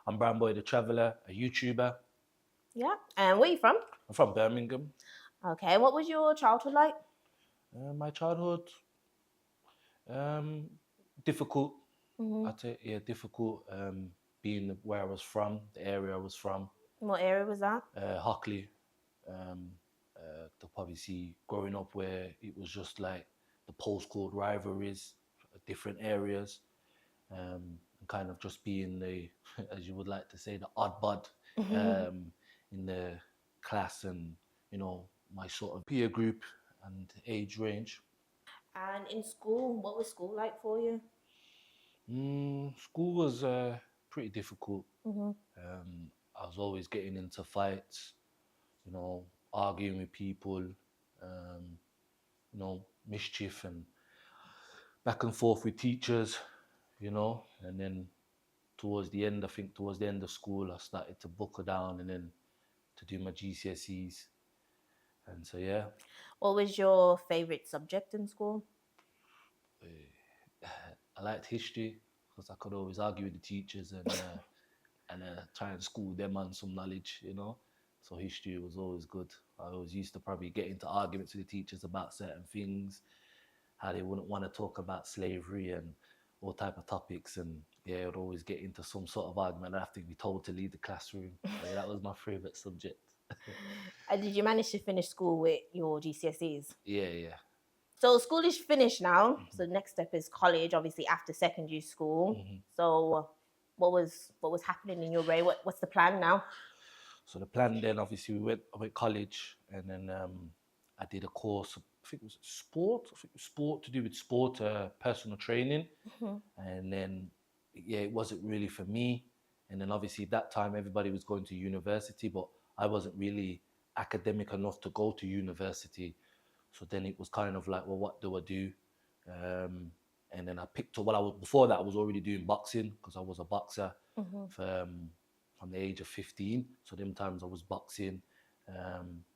I'm Brown Boy the Traveller, a YouTuber. Yeah. And where are you from? I'm from Birmingham. Okay. What was your childhood like? My childhood, um, difficult. Hmm. I'd say, yeah, difficult. Being where I was from, the area I was from, What area was that? Hockley. Um, to probably see growing up where it was just like the postcode rivalries, different areas, and kind of just being the, as you would like to say, the odd bud um, in the class and, my sort of peer group and age range. And in school, what was school like for you? School was pretty difficult. Hmm. I was always getting into fights, you know, arguing with people, um, mischief and back and forth with teachers, and then towards the end, I think towards the end of school, I started to buckle down and then to do my GCSEs. And so, yeah, What was your favorite subject in school? I liked history because I could always argue with the teachers and try and school them on some knowledge. So history was always good. I always used to probably get into arguments with the teachers about certain things, how they wouldn't want to talk about slavery and all type of topics. And yeah, I'd always get into some sort of argument. I'd have to be told to leave the classroom. So, yeah, that was my favorite subject. And did you manage to finish school with your GCSEs? Yeah, yeah. So school is finished now. Hmm. So the next step is college, obviously after secondary school. Hmm. So what was happening in your way? What's the plan now? So the plan then, obviously, I went college, and then I did a course. I think it was sport. I think it was sport to do with sport, personal training, Mhm. and then yeah, it wasn't really for me. And then obviously that time everybody was going to university, but I wasn't really academic enough to go to university. So then it was kind of like, well, what do I do? Um, and then I picked up. Well, I was before that I was already doing boxing because I was a boxer Mhm. for, from the age of 15. So them times I was boxing,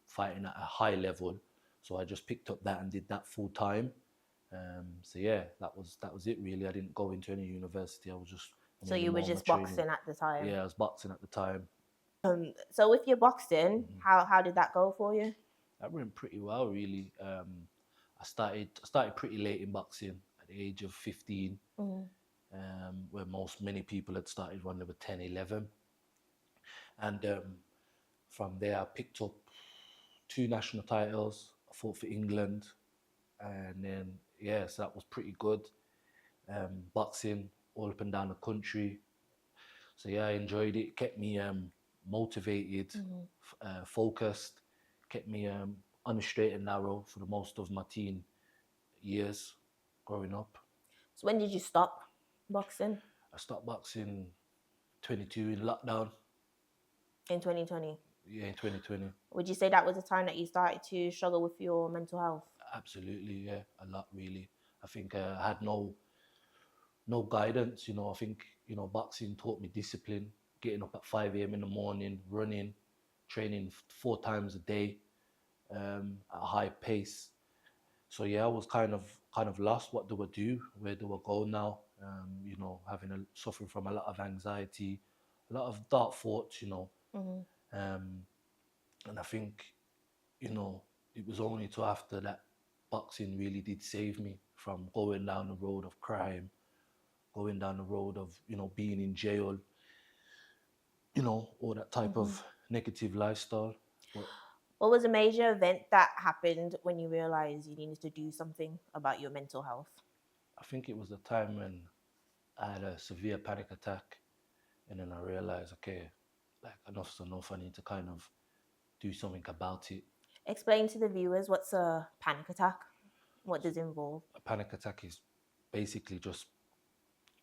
fighting at a high level. So I just picked up that and did that full time. So yeah, that was it really. I didn't go into any university. I was just So mainly you were more on my just training. boxing at the time. Yeah, I was boxing at the time. So with your boxing, Mhm. how did that go for you? That went pretty well, really. I started pretty late in boxing at the age of 15, Mhm. where many people had started when they were 10, 11. And from there, I picked up two national titles. I fought for England, and then yeah, so that was pretty good. Boxing all up and down the country. So yeah, I enjoyed it. Kept me motivated, Mhm. focused. Kept me on the straight and narrow for the most of my teen years growing up. So when did you stop boxing? I stopped boxing 22 in lockdown. In 2020. Yeah, in 2020. Would you say that was the time that you started to struggle with your mental health? Absolutely, yeah, a lot really. I think I had no guidance. I think boxing taught me discipline. Getting up at 5 a.m. in the morning, running, training 4 times a day at a high pace. So yeah, I was kind of lost. What do I do? Where do I go now? Suffering from a lot of anxiety, a lot of dark thoughts. Mhm. Um, and I think you know it was only till after that boxing really did save me from going down the road of crime, going down the road of being in jail, all that type Mhm. of negative lifestyle. But What was a major event that happened when you realized you needed to do something about your mental health? I think it was the time when I had a severe panic attack, and then I realized, okay, like enough's enough. I need to kind of do something about it. Explain to the viewers what's a panic attack. What does it involve? A panic attack is basically just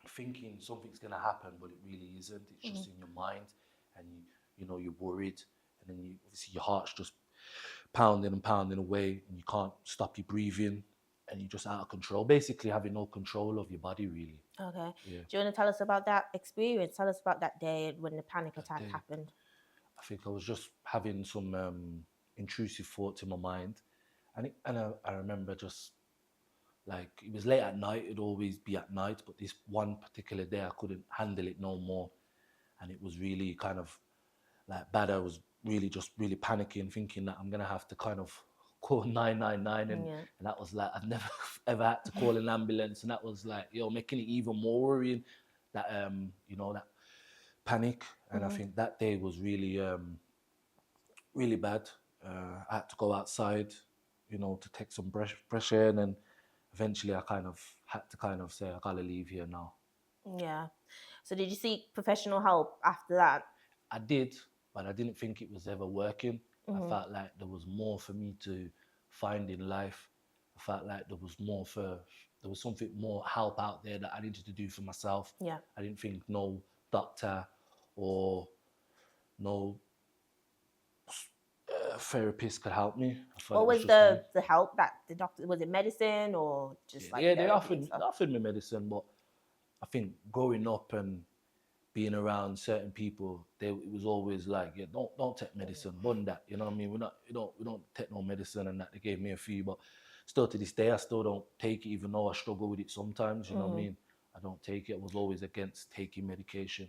thinking something's gonna happen, but it really isn't. It's Mhm. just in your mind, and you're worried, and then obviously your heart's just pounding and pounding away, and you can't stop your breathing, and you're just out of control. Basically, having no control of your body, really. Okay. Yeah, Do you want to tell us about that experience? Tell us about that day when the panic that attack day, happened. I think I was just having some intrusive thoughts in my mind, and I remember just like it was late at night. It'd always be at night, but this one particular day I couldn't handle it no more, and it was really kind of like bad. I was really panicking, thinking that I'm gonna have to kind of call 999, and Yeah. that was like I've never ever had to call an ambulance, and that was like making it even more worrying. That that panic, and I think that day was really bad. I had to go outside, to take some fresh air, and then eventually I kind of had to kind of say I gotta leave here now. Yeah. So did you seek professional help after that? I did, but I didn't think it was ever working. I Mm-hmm. felt like there was more for me to find in life. I felt like there was something more help out there that I needed to do for myself. Yeah. I didn't think no doctor or no therapist could help me. I thought What it was was just me. the help that the doctor, was it medicine or just like Yeah, they therapy offered and stuff? they offered me medicine, but I think growing up and being around certain people, it was always like, yeah, don't take medicine, bun that. You know what I mean? We don't take no medicine, and that they gave me a few, but still to this day I still don't take it, even though I struggle with it sometimes. You know what I mean? I don't take it. I was always against taking medication.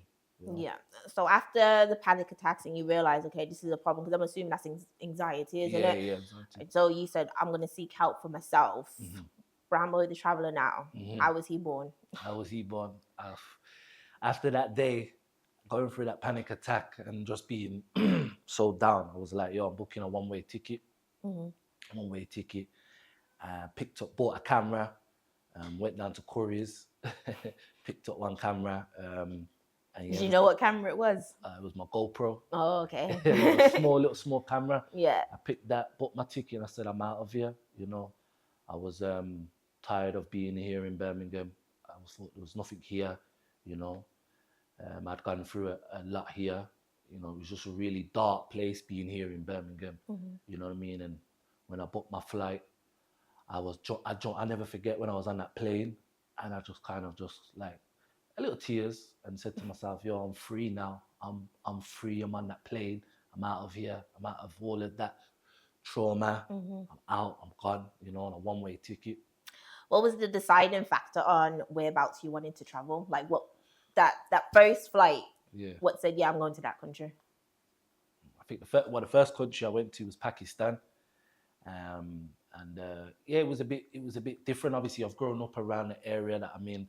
Yeah. So after the panic attacks and you realize, okay, this is a problem, because I'm assuming that's anxiety, isn't Yeah, it? yeah, exactly. And so you said, I'm going to seek help for myself. Mhm. Brambo the Traveler now. Mhm. How was he born? How was he born? After that day, going through that panic attack and just being so down, I was like, yo, I'm booking a one-way ticket. Mm-hmm. One-way ticket. Bought a camera, went down to Curry's, picked up one camera, and Did yeah, you just know what camera it was? it was my GoPro, Oh, okay. a little small camera. Yeah. I picked that, bought my ticket, and I said, I'm out of here. I was tired of being here in Birmingham. Thought there was nothing here. You know, I'd gone through a lot here. It was just a really dark place being here in Birmingham. Mm-hmm. You know what I mean? And when I booked my flight, I never forget when I was on that plane, and I just kind of just like a little tears and said to myself, yo, I'm free now. I'm free. I'm on that plane. I'm out of here. I'm out of all of that trauma. Mm-hmm. I'm out. I'm gone. On a one-way ticket. What was the deciding factor on whereabouts you wanted to travel? Like what that first flight? Yeah. What said, yeah, I'm going to that country? I think the first country I went to was Pakistan. And yeah, it was a bit different. Obviously, I've grown up around the area that I'm in,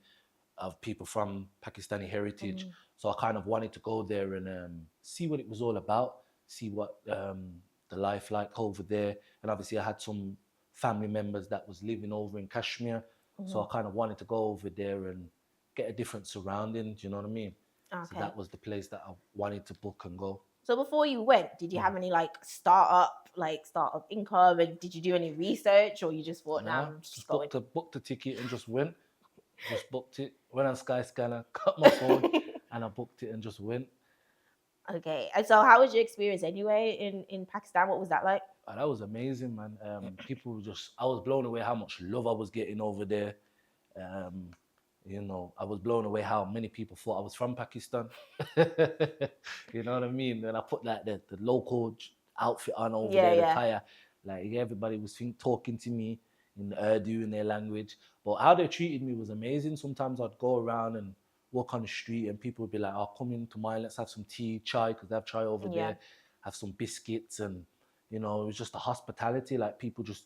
of people from Pakistani heritage. So I kind of wanted to go there and see what it was all about, see what the life like over there. And obviously, I had some family members that was living over in Kashmir, so I kind of wanted to go over there and get a different surrounding. Do you know what I mean? So Okay. that was the place that I wanted to book and go. So before you went, did you have any startup income, and did you do any research, or you just thought, nah, Nah, I'm just just going? booked the ticket and just went. Just booked it. Went on Skyscanner, got my phone, and I booked it and just went. Okay. And so how was your experience anyway in Pakistan? What was that like? That was amazing, man. People I was blown away how much love I was getting over there. Um, I was blown away how many people thought I was from Pakistan. You know what I mean? And I put like the local outfit on over Yeah, there, the yeah. attire. Like everybody was talking to me in Urdu, in their language. But how they treated me was amazing. Sometimes I'd go around and walk on the street, and people would be like, "Oh, come into mine. Let's have some tea, chai, because they have chai over Yeah. there. Have some biscuits." And it was just the hospitality. Like people just,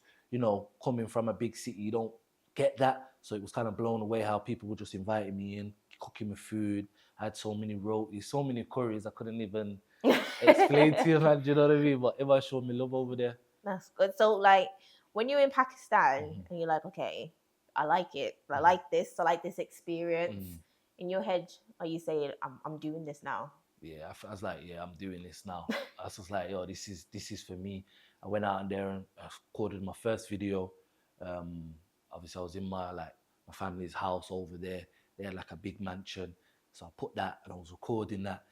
coming from a big city, you don't get that. So it was kind of blown away how people were just inviting me in, cooking me food. I had so many rotis, so many curries, I couldn't even explain to you, man. Do you know what I mean? But everyone showed me love over there. That's good. So like when you're in Pakistan and you're like, okay, I like it. I like this experience. In your head, are you saying, I'm doing this now? Yeah, I was like, yeah, I'm doing this now. I was just like, yo, this is for me. I went out in there and I recorded my first video. Obviously, I was in my family's house over there. They had like a big mansion, so I put that and I was recording that,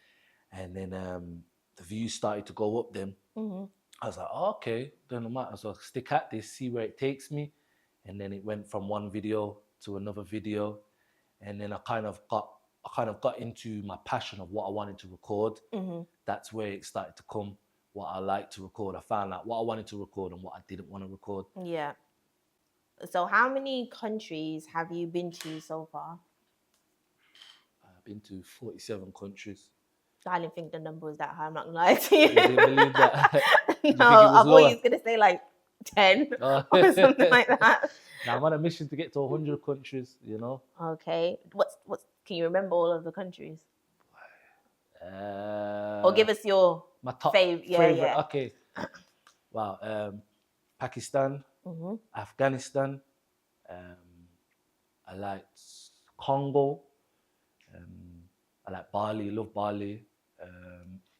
and then the views started to go up. Then I was like, oh, okay, then I might as well stick at this, see where it takes me, and then it went from one video to another video, and then I kind of got into my passion of what I wanted to record. That's where it started to come. What I like to record, I found out what I wanted to record and what I didn't want to record. Yeah. So how many countries have you been to so far? I've been to 47 countries. I didn't think the number was that high. I'm not gonna lie to you. You didn't believe that? You think No, it was I thought lower? he was gonna say like 10 Oh. or something like that. Now I'm on a mission to get to 100 countries, you know. Okay. What's can you remember all of the countries? Or give us your my top favorite. Yeah. Okay. Wow. Pakistan, Mm-hmm. Afghanistan. I liked Congo. I like Bali. Love Bali.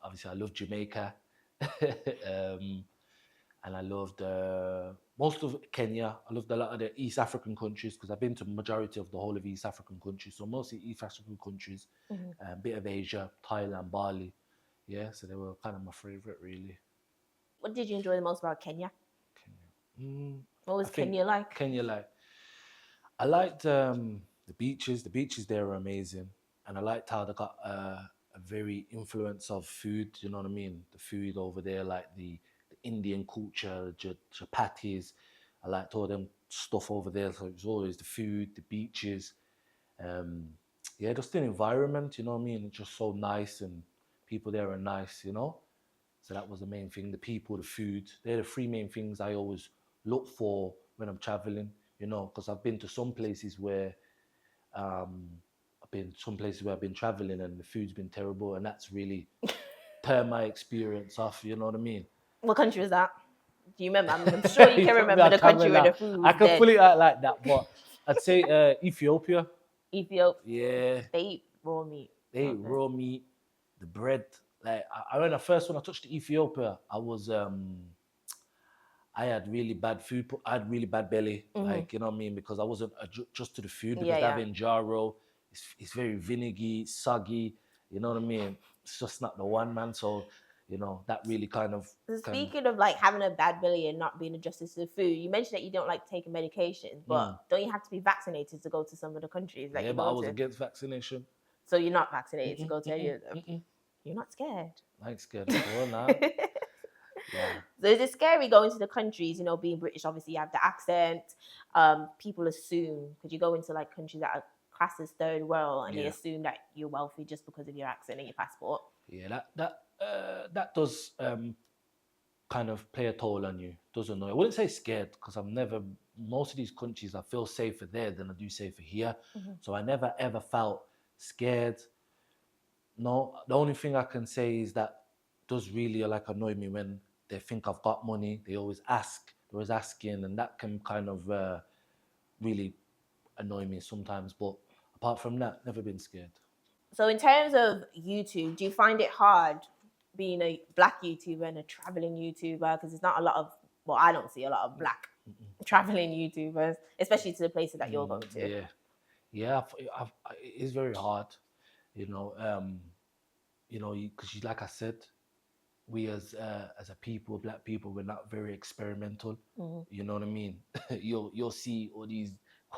Obviously, I love Jamaica. And I loved most of Kenya. I loved a lot of the East African countries because I've been to the majority of the whole of East African countries. So mostly East African countries, a bit of Asia, Thailand, Bali. Yeah, so they were kind of my favorite, really. What did you enjoy the most about Kenya? What was Kenya like? Kenya, like, I liked the beaches. The beaches there are amazing. And I liked how they got a very influence of food. You know what I mean? The food over there, like the Indian culture, chapatis. I liked all them stuff over there. So it was always the food, the beaches. Yeah, just the environment, you know what I mean? It's just so nice and people there are nice, you know? So that was the main thing. The people, the food. They're the three main things I always look for when I'm traveling, you know, because I've been to some places where I've been traveling and the food's been terrible, and that's really turned my experience off, you know what I mean? What country was that? Do you remember? I'm sure you can remember the country where the food was I can dead. pull it out like that, but I'd say Ethiopia. Ethiopia. Yeah. They eat raw meat. They eat raw meat, the bread. Like when I touched Ethiopia, I was I had really bad food. I had really bad belly, like, you know what I mean, because I wasn't just to the food. Because they have injaro, it's very vinegary, soggy. You know what I mean? It's just not the one, man. So, you know, that really kind of. Speaking of like having a bad belly and not being adjusted to the food, you mentioned that you don't like taking medications, but don't you have to be vaccinated to go to some of the countries that you go to? Yeah, but I was against vaccination. So you're not vaccinated to go to any of them? You're not scared? I ain't scared at all now. Yeah. So is it scary going to the countries, you know, being British, obviously you have the accent, people assume, because you go into like countries that are classed as third world and they assume that you're wealthy just because of your accent and your passport. Yeah, that does kind of play a toll on you, doesn't it? I wouldn't say scared because most of these countries I feel safer there than I do safer here. So I never ever felt scared. No, the only thing I can say is that does really like annoy me when they think I've got money. They always asking, and that can kind of really annoy me sometimes. But apart from that, never been scared. So in terms of YouTube, do you find it hard being a black YouTuber and a traveling YouTuber? Because there's not a lot of, well, I don't see a lot of black traveling YouTubers, especially to the places that you're going to. Yeah, it is very hard, you know. Because like I said, we as a people, black people, we're not very experimental. You know what I mean? You'll see all these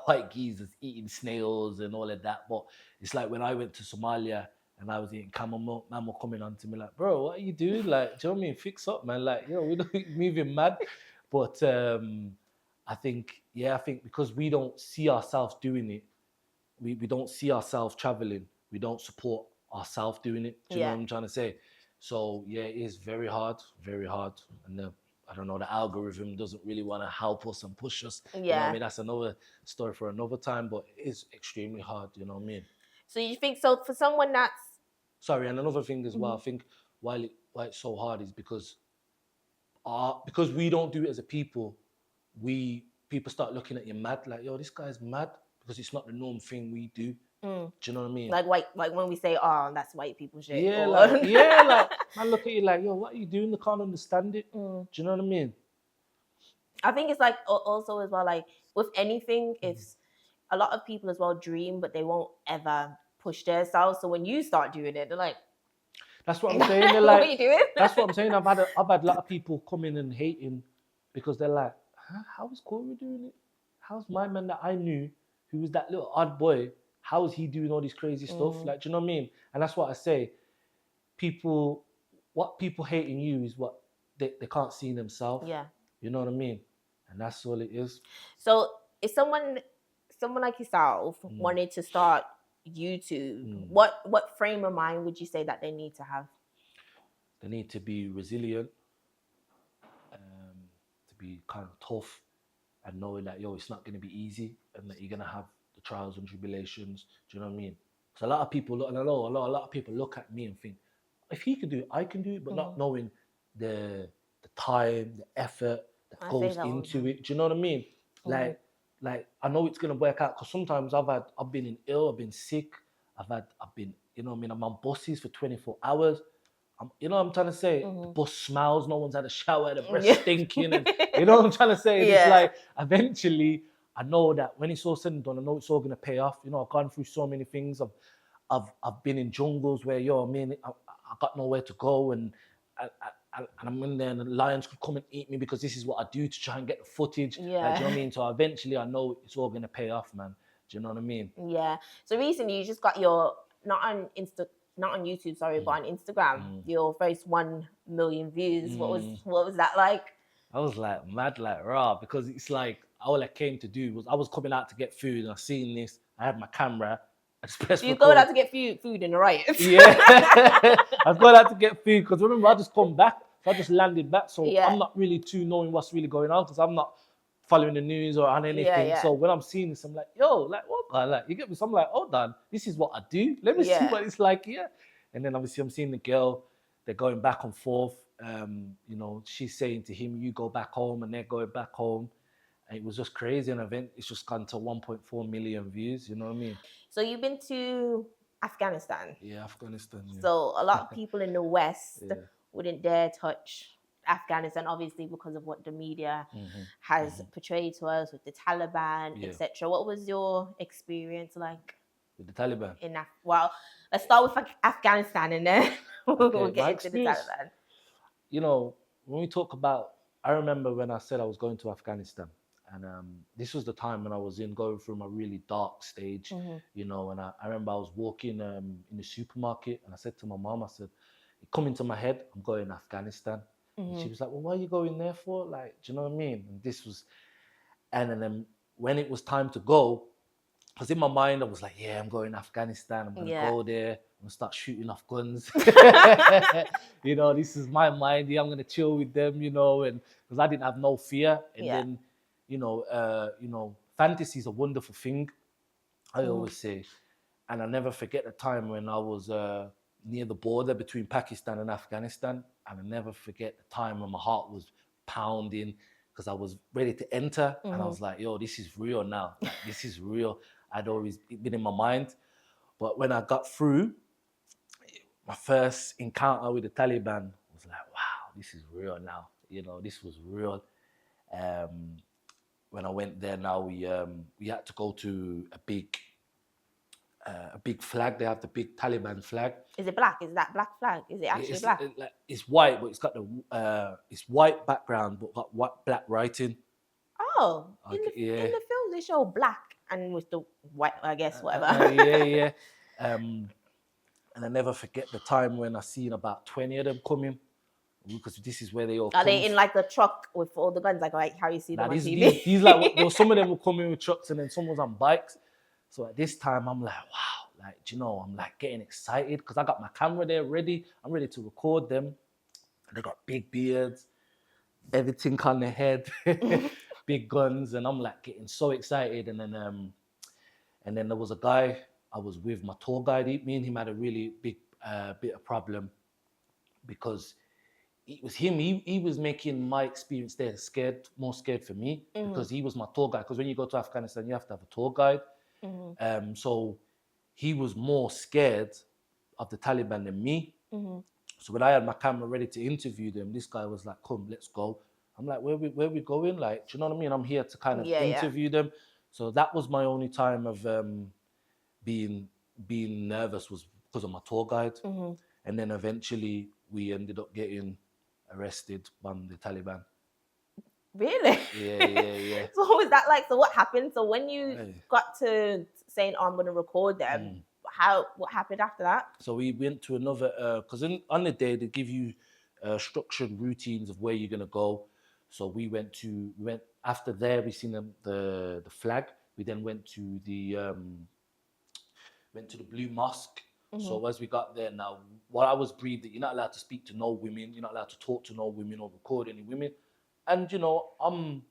white geezers eating snails and all of that, but it's like when I went to Somalia and I was eating camel milk, man were coming on to me like, bro, what are you doing? Like, do you know what I mean? Fix up, man. Like, we're not moving mad. But I think because we don't see ourselves doing it, we don't see ourselves traveling, we don't support ourselves doing it. Do you know what I'm trying to say? So yeah, it is very hard, and I don't know, the algorithm doesn't really want to help us and push us. You know what I mean? That's another story for another time, but it is extremely hard. You know what I mean? So you think so for someone that's sorry, and another thing as well, I think why it's so hard is because we don't do it as a people. People start looking at you mad, like, yo, this guy's mad because it's not the norm thing we do. Do you know what I mean? Like when we say, "Oh, that's white people shit." Yeah, like man, look at you like, yo, what are you doing? I can't understand it. Do you know what I mean? I think it's like also as well, like with anything, it's a lot of people as well dream, but they won't ever push themselves. So when you start doing it, they're like, "That's what I'm saying." They're like, "What are you doing?" That's what I'm saying. I've had a lot of people come in and hating because they're like, huh? How is Corey doing it? How's my man that I knew, who was that little odd boy? How is he doing all this crazy stuff? Like, do you know what I mean? And that's what I say. What people hate in you is what they can't see in themselves. Yeah. You know what I mean? And that's all it is. So if someone like yourself wanted to start YouTube, Mm. what frame of mind would you say that they need to have? They need to be resilient, to be kind of tough, and knowing that it's not going to be easy, and that you're going to have the trials and tribulations. Do you know what I mean? So a lot of people look, and I know a lot of people look at me and think, if he could do it, I can do it, but not knowing the time, the effort that I say goes that all the into time. it. Do you know what I mean? Like I know it's gonna work out, because sometimes I've been ill, I've been sick, I've been, you know what I mean, I'm on buses for 24 hours. You know what I'm trying to say? The bus smells, no one's had a shower, the breath Yeah. stinking, and you know what I'm trying to say? And it's Yeah. like, eventually, I know that when it's all said and done, I know it's all gonna pay off. You know, I've gone through so many things. I've been in jungles where I got nowhere to go, and I'm in there, and the lions could come and eat me, because this is what I do to try and get the footage. Like, do you know what I mean? So eventually, I know it's all gonna pay off, man. Do you know what I mean? Yeah. So recently, you just got your not on YouTube, sorry, but on Instagram, your first 1 million views. What was that like? I was like mad, like raw, because it's like all I came to do was, I was coming out to get food, and I seen this. I had my camera. I just pressed So you record. going out to get food in the riots? Yeah, I've gone out to get food, because remember, I just come back, so I just landed back. So Yeah. I'm not really too knowing what's really going on, because I'm not following the news or on anything. Yeah. So when I'm seeing this, I'm like, yo, like what? Like, you get me? So I'm like, hold on, this is what I do. Let me see what it's like here. And then obviously I'm seeing the girl. They're going back and forth. You know, she's saying to him, "You go back home," and they're going back home. And it was just crazy. An event. It's just gone to 1.4 million views. You know what I mean? So you've been to Afghanistan. Yeah, Afghanistan. Yeah. So a lot of people in the West wouldn't dare touch Afghanistan, obviously because of what the media has portrayed to us with the Taliban, etc. What was your experience like With the Taliban? Well, let's start with Afghanistan, and then we'll get my into the Taliban. You know, when we talk about, I remember when I said I was going to Afghanistan, and this was the time when I was going through my really dark stage, you know, and I remember I was walking in the supermarket, and I said to my mom, I said, it come into my head, I'm going to Afghanistan. And she was like, well, what are you going there for? Like, do you know what I mean? And this was, and then when it was time to go, because in my mind I was like, yeah, I'm going to Afghanistan, I'm going to go there, I'm going to start shooting off guns. You know, this is my mind, I'm going to chill with them, you know, and because I didn't have no fear. And then, you know, fantasy is a wonderful thing, I always say. And I never forget the time when I was near the border between Pakistan and Afghanistan. And I never forget the time when my heart was pounding, because I was ready to enter. And I was like, yo, this is real now. Like, this is real. I'd always been in my mind. But when I got through, my first encounter with the Taliban was like, wow, this is real now. You know, this was real. When I went there now, we had to go to a big flag. They have the big Taliban flag. Is it black? Is that black flag? Is it actually black? It's white, but it's got it's white background, but got black writing. Oh, in the films they show black and with the white, I guess, whatever. And I never forget the time when I seen about 20 of them coming, because this is where they all Are they in like a truck with all the guns, like how you see them on TV? These like, some of them were coming with trucks, and then some was on bikes. So at this time, I'm like, wow, like, you know, I'm like getting excited, because I got my camera there ready. I'm ready to record them. They got big beards, everything on their head, big guns, and I'm like getting so excited. And then there was a guy I was with, my tour guide. Me and him had a really big bit of problem, because it was him. He was making my experience there more scared for me, because he was my tour guide. Because when you go to Afghanistan, you have to have a tour guide. So he was more scared of the Taliban than me. So when I had my camera ready to interview them, this guy was like, come, let's go. I'm like, where we going? Like, do you know what I mean? I'm here to kind of interview them. So that was my only time of being nervous, was because of my tour guide. And then eventually we ended up getting arrested by the Taliban. Really? Yeah. So what was that like? So what happened? So when you got to saying, oh, I'm going to record them, what happened after that? So we went to another, because on the day they give you structured routines of where you're going to go. So we went after there, we seen the flag. We then went to went to the Blue Mosque. So as we got there now, what I was briefed that you're not allowed to speak to no women, you're not allowed to talk to no women or record any women. And what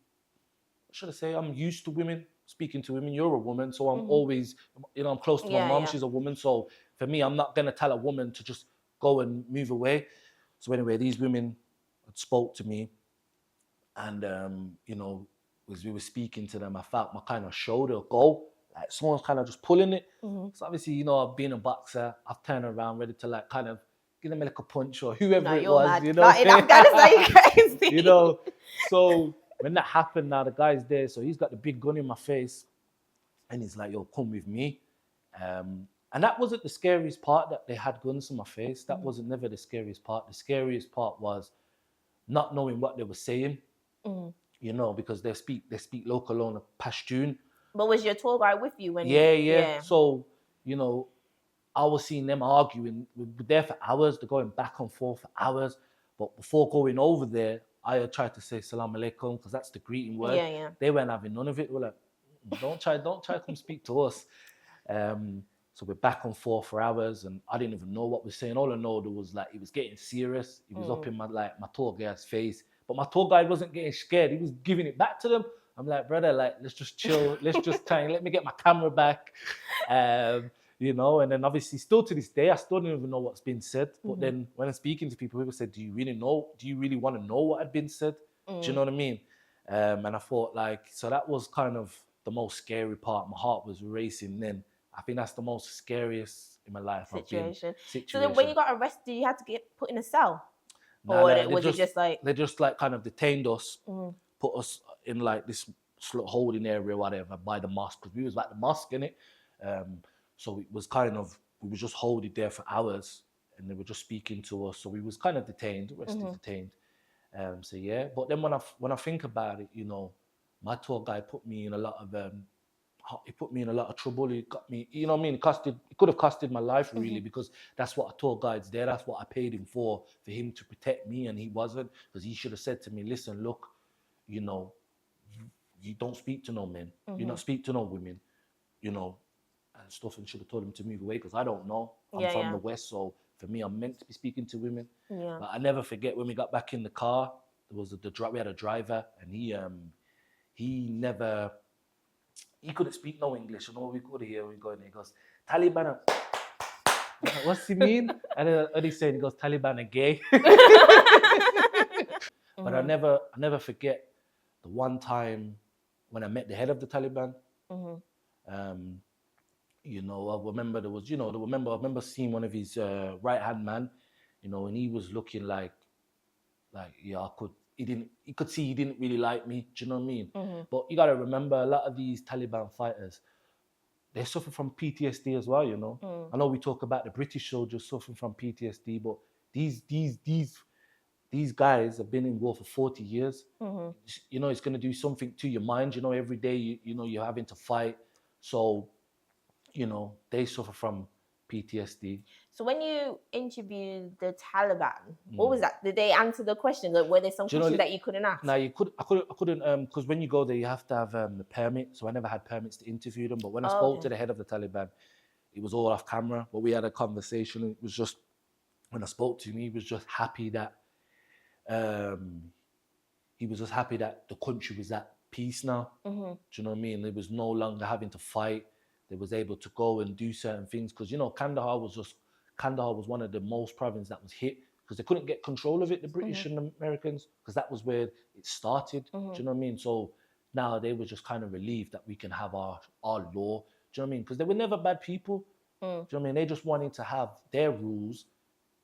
should I say? I'm used to women, speaking to women. You're a woman, so I'm always, I'm close to my mom. She's a woman, so for me, I'm not gonna tell a woman to just go and move away. So anyway, these women had spoke to me, and as we were speaking to them, I felt my kind of shoulder go, like someone's kind of just pulling it. So obviously, being a boxer, I've turned around ready to like kind of give them like a punch or whoever it was. Mad. Like in Afghanistan, you're crazy. So when that happened, now the guy's there, so he's got the big gun in my face, and he's like, "Yo, come with me." And that wasn't the scariest part, that they had guns in my face. That wasn't never the scariest part. The scariest part was not knowing what they were saying. Because they speak local on Pashtun. But was your tour guide with you when? Yeah. So, I was seeing them arguing. We were there for hours. They're going back and forth for hours. But before going over there, I tried to say salam alaikum, because that's the greeting word. Yeah. They weren't having none of it. We're like, don't try to come speak to us. So we're back and forth for hours, and I didn't even know what we're saying. All I know was like it was getting serious. It was up in my tour guide's face, but my tour guide wasn't getting scared. He was giving it back to them. I'm like, brother, like let's just chill. Let's just let me get my camera back. And then obviously still to this day, I still don't even know what's been said. But then when I'm speaking to people said, do you really know? Do you really want to know what had been said? Do you know what I mean? And I thought so that was kind of the most scary part. My heart was racing then. I think that's the most scariest in my life. Situation. So then when you got arrested, you had to get put in a cell? Was it just like... They just like kind of detained us, put us in like this holding area or whatever by the mosque, because we was like the mosque, innit? So it was kind of, we were just holding there for hours, and they were just speaking to us. So we was kind of detained, detained. So yeah, but then when I think about it, my tour guide put me in a lot of trouble. He got me, you know what I mean? It could have costed my life really, because that's what a tour guide's there. That's what I paid him for him to protect me, and he wasn't, because he should have said to me, listen, look, you don't speak to no men. You don't speak to no women, and stuff, and should have told him to move away, because I don't know. I'm from the West, so for me, I'm meant to be speaking to women. Yeah. But I never forget when we got back in the car, we had a driver, and he couldn't speak no English, and all we could hear, we going, he goes, Taliban. What's he mean? And then he's saying, he goes, Taliban are gay. But I never forget the one time when I met the head of the Taliban. I remember there was, I remember seeing one of his right hand man, and he was looking like he could see he didn't really like me. Do you know what I mean? But you got to remember, a lot of these Taliban fighters, they suffer from PTSD as well, I know we talk about the British soldiers suffering from PTSD, but these guys have been in war for 40 years. It's going to do something to your mind. Every day, you're having to fight. So, they suffer from PTSD. So when you interviewed the Taliban, what was that? Did they answer the question? Like, were there some questions that you couldn't ask? No, I couldn't, because when you go there, you have to have the permit. So I never had permits to interview them. But when I spoke to the head of the Taliban, it was all off camera. But we had a conversation. It was just, when I spoke to him, he was just happy that the country was at peace now. Do you know what I mean? There was no longer having to fight. They was able to go and do certain things, because Kandahar was one of the most provinces that was hit, because they couldn't get control of it, the British and the Americans, because that was where it started. Do you know what I mean? So now they were just kind of relieved that we can have our law. Do you know what I mean? Because they were never bad people. Do you know what I mean? They just wanted to have their rules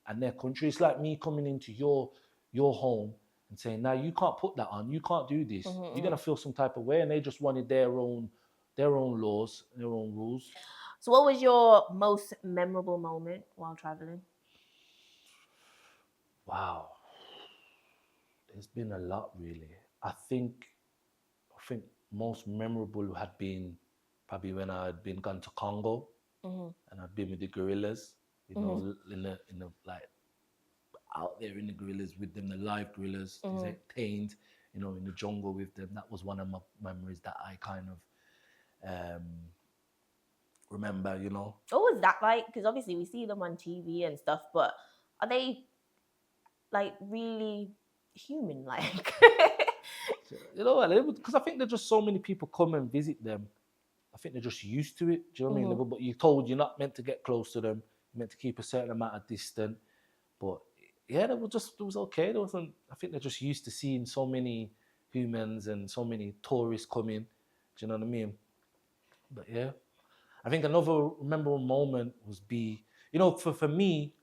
and their country. It's like me coming into your home and saying, now you can't put that on, you can't do this. You're gonna feel some type of way, and they just wanted their own laws, their own rules. So what was your most memorable moment while traveling? Wow. There's been a lot, really. I think most memorable had been probably when I had been gone to Congo, and I'd been with the guerrillas, in the like out there in the guerrillas with them, the live guerrillas, detained, in the jungle with them. That was one of my memories that I kind of remember, you know. What was that like? Because obviously we see them on TV and stuff, but are they like really human like? You know what? Because I think there's just so many people come and visit them. I think they're just used to it. Do you know what I mean? But you're told you're not meant to get close to them. You're meant to keep a certain amount of distance. But yeah, it was okay. There wasn't. I think they're just used to seeing so many humans and so many tourists coming. Do you know what I mean? But yeah, I think another memorable moment for me,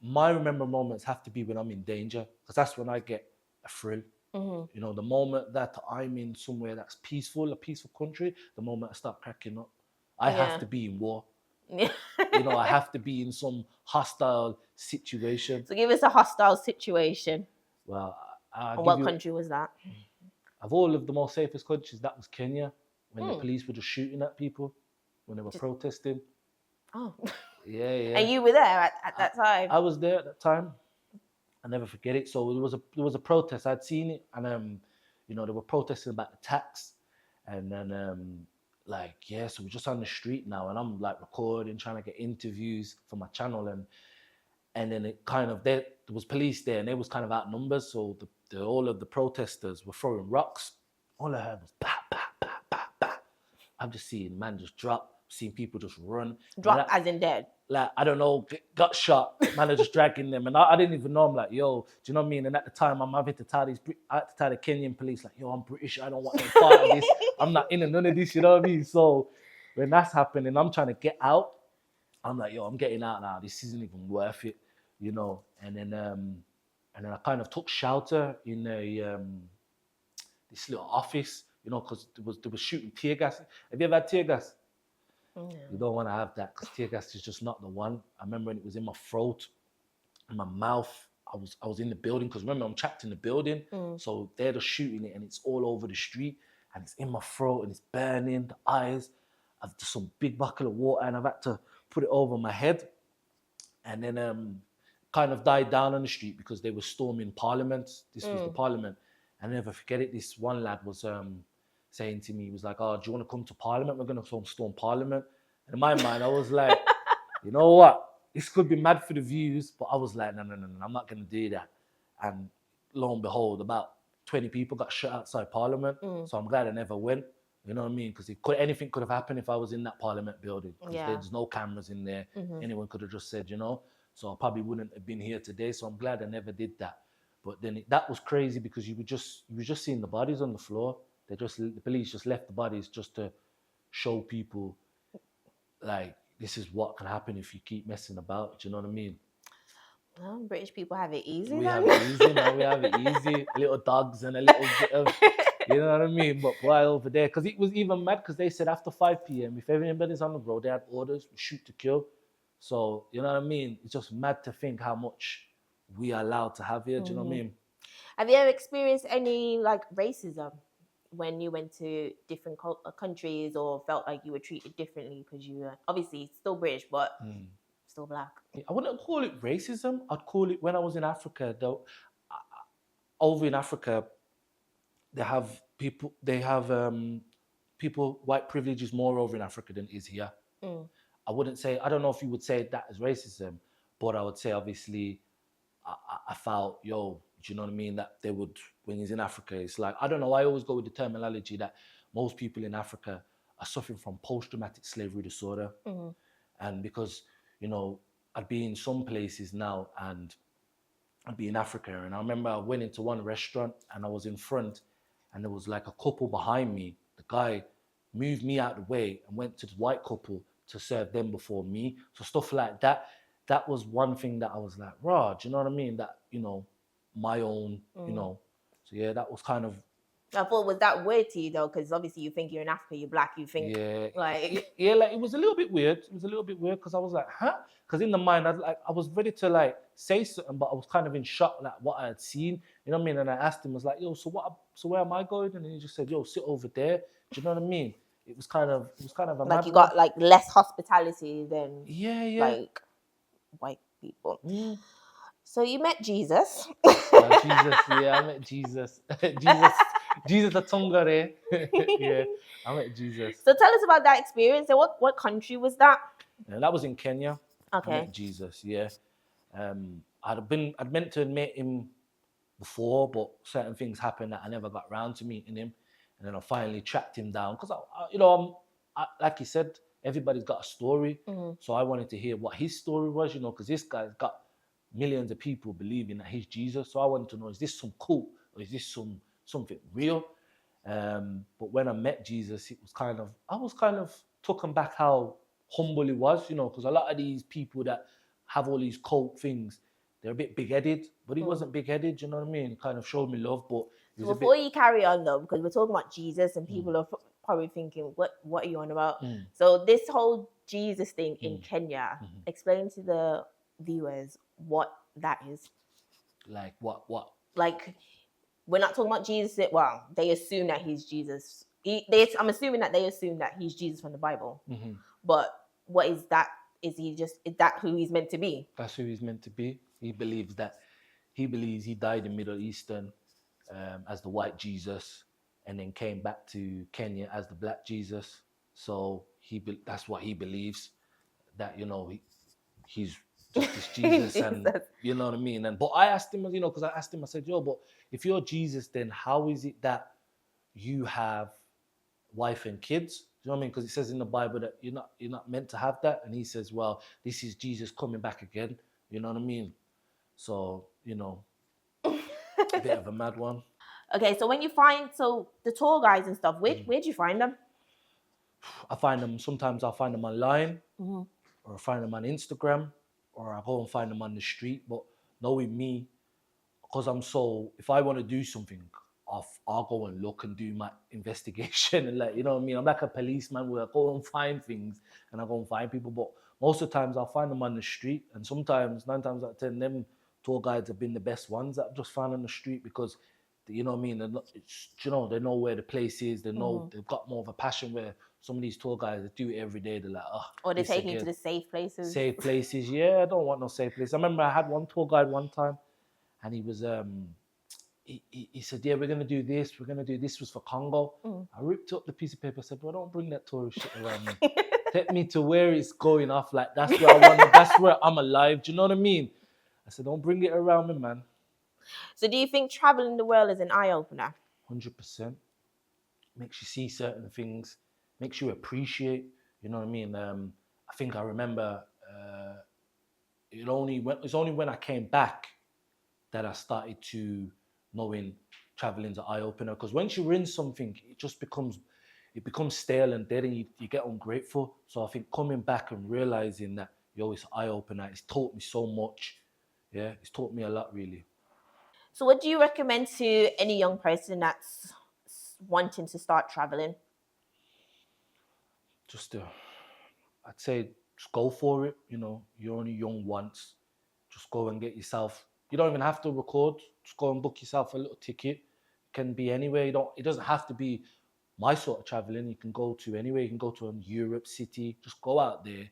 my memorable moments have to be when I'm in danger, because that's when I get a thrill. You know, the moment that I'm in somewhere that's peaceful, a peaceful country, the moment I start cracking up, I have to be in war. Yeah. You know, I have to be in some hostile situation. So give us a hostile situation. Well, And what country was that? Of all of the most safest countries, that was Kenya, when the police were just shooting at people when they were protesting. Oh. Yeah. And you were there at that time? I was there at that time. I never forget it. So there was a protest. I'd seen it, and you know, they were protesting about the tax, and then so we're just on the street now, and I'm like recording, trying to get interviews for my channel, and then it kind of there was police there, and they was kind of outnumbered, so all of the protesters were throwing rocks. All I heard was bah bah bah bah bah. I'm just seeing man just drop, seeing people just run. Drop as in dead. Like, I don't know, got shot, man are just dragging them. And I didn't even know. I'm like, yo, do you know what I mean? And at the time, I had to tell the Kenyan police, like, yo, I'm British, I don't want no part of this. I'm not in none of this, you know what I mean? So when that's happening, I'm trying to get out. I'm like, yo, I'm getting out now. This isn't even worth it, you know? And then I kind of took shelter in this little office, you know, because they was shooting tear gas. Have you ever had tear gas? You don't want to have that, because tear gas is just not the one. I remember when it was in my throat, in my mouth. I was in the building, because remember, I'm trapped in the building. So they're just shooting it, and it's all over the street, and it's in my throat, and it's burning the eyes. I've just some big bucket of water, and I've had to put it over my head. And then kind of died down on the street because they were storming Parliament. This was the Parliament. And I never forget it. This one lad was saying to me, he was like, oh, do you want to come to Parliament? We're going to storm Parliament. And in my mind, I was like, you know what? This could be mad for the views, but I was like, no, I'm not going to do that. And lo and behold, about 20 people got shot outside Parliament. So I'm glad I never went. You know what I mean? Because anything could have happened if I was in that Parliament building. Because there's no cameras in there. Anyone could have just said, you know. So I probably wouldn't have been here today. So I'm glad I never did that. But then that was crazy, because you were just seeing the bodies on the floor. The police just left the bodies just to show people, like, this is what can happen if you keep messing about. Do you know what I mean? Well, British people have it easy. We have it easy, man. We have it easy. Little dogs and a little bit of, you know what I mean? But boy, over there, because it was even mad, because they said after 5 p.m, if anybody's on the road, they had orders, shoot to kill. So, you know what I mean? It's just mad to think how much we are allowed to have here. Do you know what I mean? Have you ever experienced any like racism when you went to different countries, or felt like you were treated differently because you were obviously still British, but still black? I wouldn't call it racism. I'd call it, when I was in Africa, though, over in Africa, they have white privilege is more over in Africa than it is here. I don't know if you would say that as racism, but I would say, obviously, I felt, yo, do you know what I mean? That they would, when he's in Africa, it's like, I don't know, I always go with the terminology that most people in Africa are suffering from post-traumatic slavery disorder. And because, you know, I'd be in some places now, and I'd be in Africa, and I remember I went into one restaurant, and I was in front, and there was like a couple behind me. The guy moved me out of the way and went to the white couple to serve them before me. So stuff like that. That was one thing that I was like, raw, do you know what I mean? That, you know, my own, you know. So yeah, that was kind of. I thought, was that weird to you though? Because obviously you think you're in Africa, you're black, you think like. Yeah, like it was a little bit weird. It was a little bit weird, because I was like, huh? Because in the mind, I was ready to like say something, but I was kind of in shock, like what I had seen. You know what I mean? And I asked him, I was like, yo, so where am I going? And he just said, yo, sit over there. Do you know what I mean? It was kind of a like you got like less hospitality than like white people. So you met Jesus. Jesus, yeah, I met Jesus. Jesus a Tongare. Yeah, I met Jesus. So tell us about that experience. So what country was that? And that was in Kenya. I Okay. met Jesus, yeah. I'd meant to have met him before, but certain things happened that I never got around to meeting him. And then I finally tracked him down because, like you said, everybody's got a story. Mhm. So I wanted to hear what his story was, because this guy's got millions of people believing that he's Jesus. So I wanted to know, is this some cult or is this something real? But when I met Jesus, I was kind of taken back how humble he was, because a lot of these people that have all these cult things, they're a bit big-headed, but he wasn't big-headed, you know what I mean? He kind of showed me love, but he was So a before bit... you carry on though, because we're talking about Jesus and people are probably thinking, what are you on about? So this whole Jesus thing in Kenya, explain to the viewers what that is. Like what? Like, we're not talking about Jesus. Well, they assume that he's Jesus. I'm assuming that they assume that he's Jesus from the Bible. But what is that? Is that who he's meant to be? That's who he's meant to be. He believes he died in Middle Eastern as the white Jesus, and then came back to Kenya as the black Jesus. So that's what he believes, that he's just this Jesus, and you know what I mean. But I asked him, because I asked him, I said, yo, but if you're Jesus, then how is it that you have wife and kids? Do you know what I mean? Because it says in the Bible that you're not meant to have that, and he says, well, this is Jesus coming back again. You know what I mean? So a bit of a mad one. Okay, so when you find the tour guides and stuff, where'd you find them? I find them, sometimes I'll find them online, or I find them on Instagram, or I go and find them on the street. But knowing me, because if I want to do something, I'll go and look and do my investigation, and you know what I mean? I'm like a policeman where I go and find things and I go and find people. But most of the times I'll find them on the street, and sometimes 9 times out of 10, them tour guides have been the best ones that I've just found on the street, because you know what I mean? They know where the place is. They know they've got more of a passion, where some of these tour guides, they do it every day. They're like, or they take you to the safe places. Safe places, yeah. I don't want no safe places. I remember I had one tour guide one time, and he was he said, yeah, we're gonna do this. We're gonna do this. Was for Congo. I ripped up the piece of paper. I said, well, don't bring that tourist shit around me. Take me to where it's going off. Like that's where I want. That's where I'm alive. Do you know what I mean? I said, don't bring it around me, man. So do you think traveling the world is an eye-opener? 100%. Makes you see certain things, makes you appreciate, you know what I mean? I think I remember it's only when I came back that I started to knowing traveling's an eye-opener, because once you're in something, it becomes stale and dead, and you get ungrateful. So I think coming back and realising that, it's an eye-opener, it's taught me so much. Yeah, it's taught me a lot, really. So what do you recommend to any young person that's wanting to start traveling? I'd say just go for it. You're only young once. Just go and get yourself. You don't even have to record. Just go and book yourself a little ticket. It can be anywhere. It doesn't have to be my sort of traveling. You can go to anywhere. You can go to a Europe city. Just go out there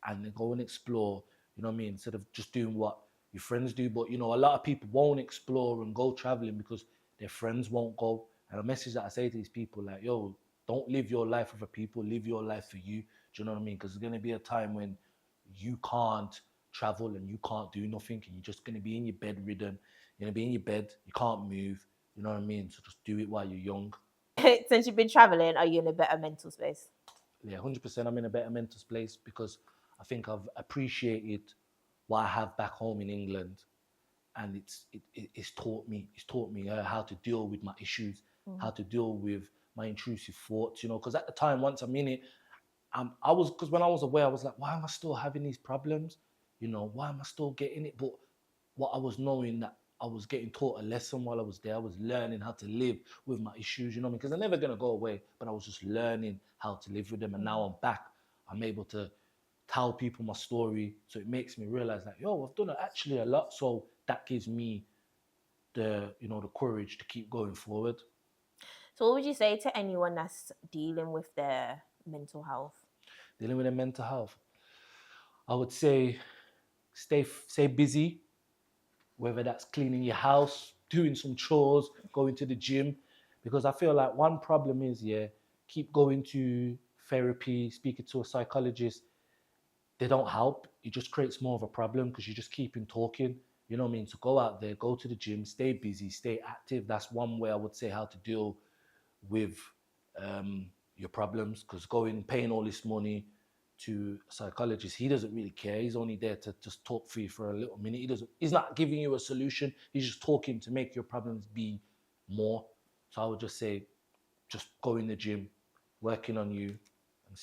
and then go and explore. You know what I mean? Instead of just doing what your friends do. But a lot of people won't explore and go traveling because their friends won't go. And a message that I say to these people, like, yo, don't live your life for people. Live your life for you. Do you know what I mean? Because there's going to be a time when you can't travel and you can't do nothing, and you're just going to be in your bed ridden. You're going to be in your bed. You can't move. You know what I mean? So just do it while you're young. Since you've been traveling, are you in a better mental space? Yeah, 100%. I'm in a better mental space because I think I've appreciated what I have back home in England, and it's taught me how to deal with my issues, how to deal with my intrusive thoughts. Because at the time, once I'm in it, because when I was away, I was like, why am I still having these problems? Why am I still getting it? But what I was knowing that I was getting taught a lesson while I was there. I was learning how to live with my issues, because they're never going to go away, but I was just learning how to live with them. And now I'm back. I'm able to tell people my story. So it makes me realize that, I've done actually a lot. So that gives me the courage to keep going forward. So what would you say to anyone that's dealing with their mental health? Dealing with their mental health, I would say stay busy, whether that's cleaning your house, doing some chores, going to the gym, Because I feel like one problem is, keep going to therapy, speaking to a psychologist, they don't help. It just creates more of a problem because you're just keeping talking. You know what I mean? So go out there, go to the gym, stay busy, stay active. That's one way I would say how to deal with your problems. Because paying all this money to a psychologist, he doesn't really care. He's only there to just talk for you for a little minute. He's not giving you a solution. He's just talking to make your problems be more. So I would just say, just go in the gym, working on you, and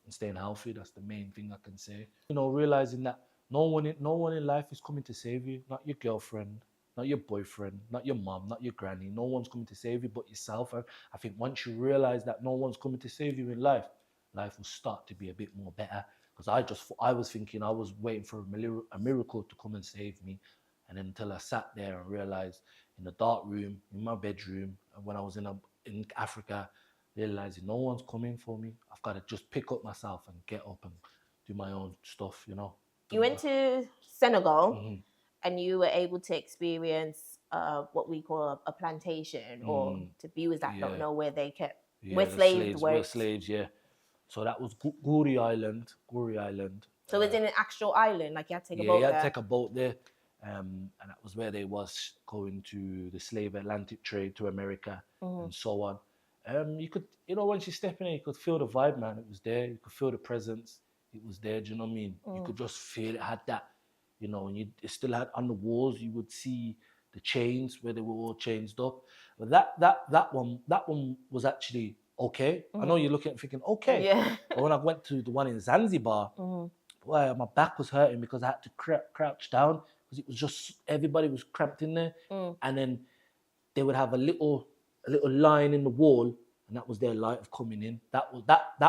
staying healthy. That's the main thing I can say. Realizing that no one in life is coming to save you. Not your girlfriend, not your boyfriend, not your mom, not your granny. No one's coming to save you but yourself. And I think once you realize that no one's coming to save you in life will start to be a bit more better. Because I was thinking I was waiting for a miracle to come and save me, and then until I sat there and realized in the dark room in my bedroom, and when I was in Africa, realizing no one's coming for me. I've got to just pick up myself and get up and do my own stuff. You went to Senegal, Mm-hmm. and you were able to experience what we call a plantation, or to viewers that don't know where they kept where slaves were. We're slaves, yeah. So that was Guri Island. So it's in an actual island, like you had to take a boat you had there. to take a boat there. And that was where they was going to the slave Atlantic trade to America and so on. You could, once you step in there, you could feel the vibe, man. It was there. You could feel the presence. It was there. Do you know what I mean? You could just feel it had that, and it still had on the walls. You would see the chains where they were all changed up. But that one was actually okay. I know you're looking at thinking okay. Yeah. But when I went to the one in Zanzibar, boy, my back was hurting because I had to crouch down because it was just everybody was cramped in there, and then they would have a little line in the wall, and that was their light of coming in. That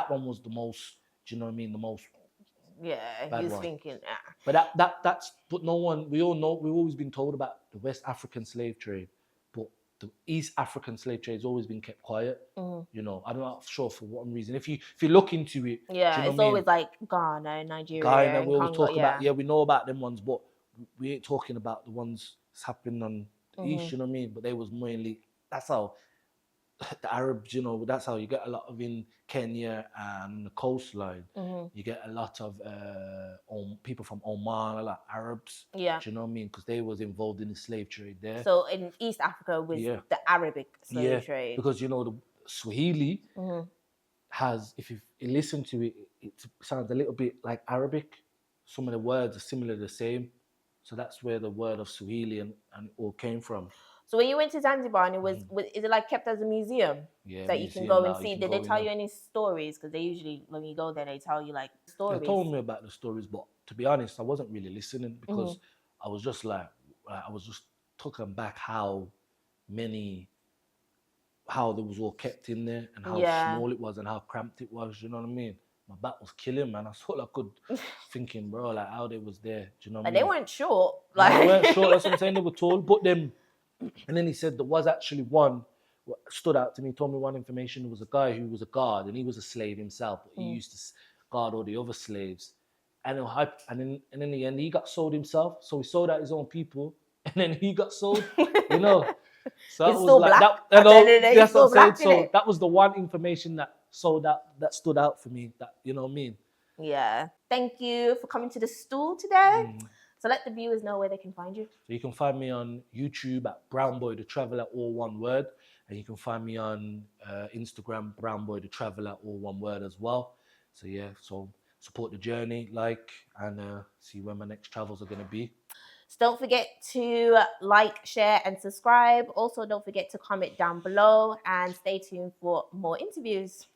one was the most. Do you know what I mean? The most. Yeah, he was thinking. But but no one. We all know. We've always been told about the West African slave trade, but the East African slave trade has always been kept quiet. I'm not sure for what reason. If you look into it, it's always like Ghana, Nigeria, we always Congo, talk about. Yeah, we know about them ones, but we ain't talking about the ones that's happening on the East. You know what I mean? But they was mainly. That's how the Arabs. That's how you get a lot of in Kenya and the coastline. You get a lot of people from Oman, a lot of Arabs. Yeah. Do you know what I mean? Because they was involved in the slave trade there. So in East Africa was the Arabic slave trade. Because the Swahili has, if you listen to it, it sounds a little bit like Arabic. Some of the words are similar, the same. So that's where the word of Swahili and it all came from. So when you went to Zanzibar, and is it like kept as a museum that you can go and see? Did they tell you any stories? Because they usually, when you go there, they tell you like stories. They told me about the stories, but to be honest, I wasn't really listening because I was just like, I was just taken back how there was all kept in there and how small it was and how cramped it was. You know what I mean? My back was killing, man. That's all I could thinking, bro, like how they was there. Do you know what I mean? They weren't short. They weren't short. That's what I'm saying. They were tall, but them. And then he said there was actually one what stood out to me, told me one information. There was a guy who was a guard and he was a slave himself, but he used to guard all the other slaves. And then in the end, he got sold himself. So he sold out his own people, and then he got sold. So that was like that. That's what I'm saying. So that was the one information that stood out for me. That you know what I mean. Yeah. Thank you for coming to the stool today. So let the viewers know where they can find you. So you can find me on YouTube at Brown Boy the Traveller, all one word. And you can find me on Instagram, Brown Boy the Traveller, all one word as well. So yeah, so support the journey, and see where my next travels are going to be. So don't forget to like, share and subscribe. Also, don't forget to comment down below and stay tuned for more interviews.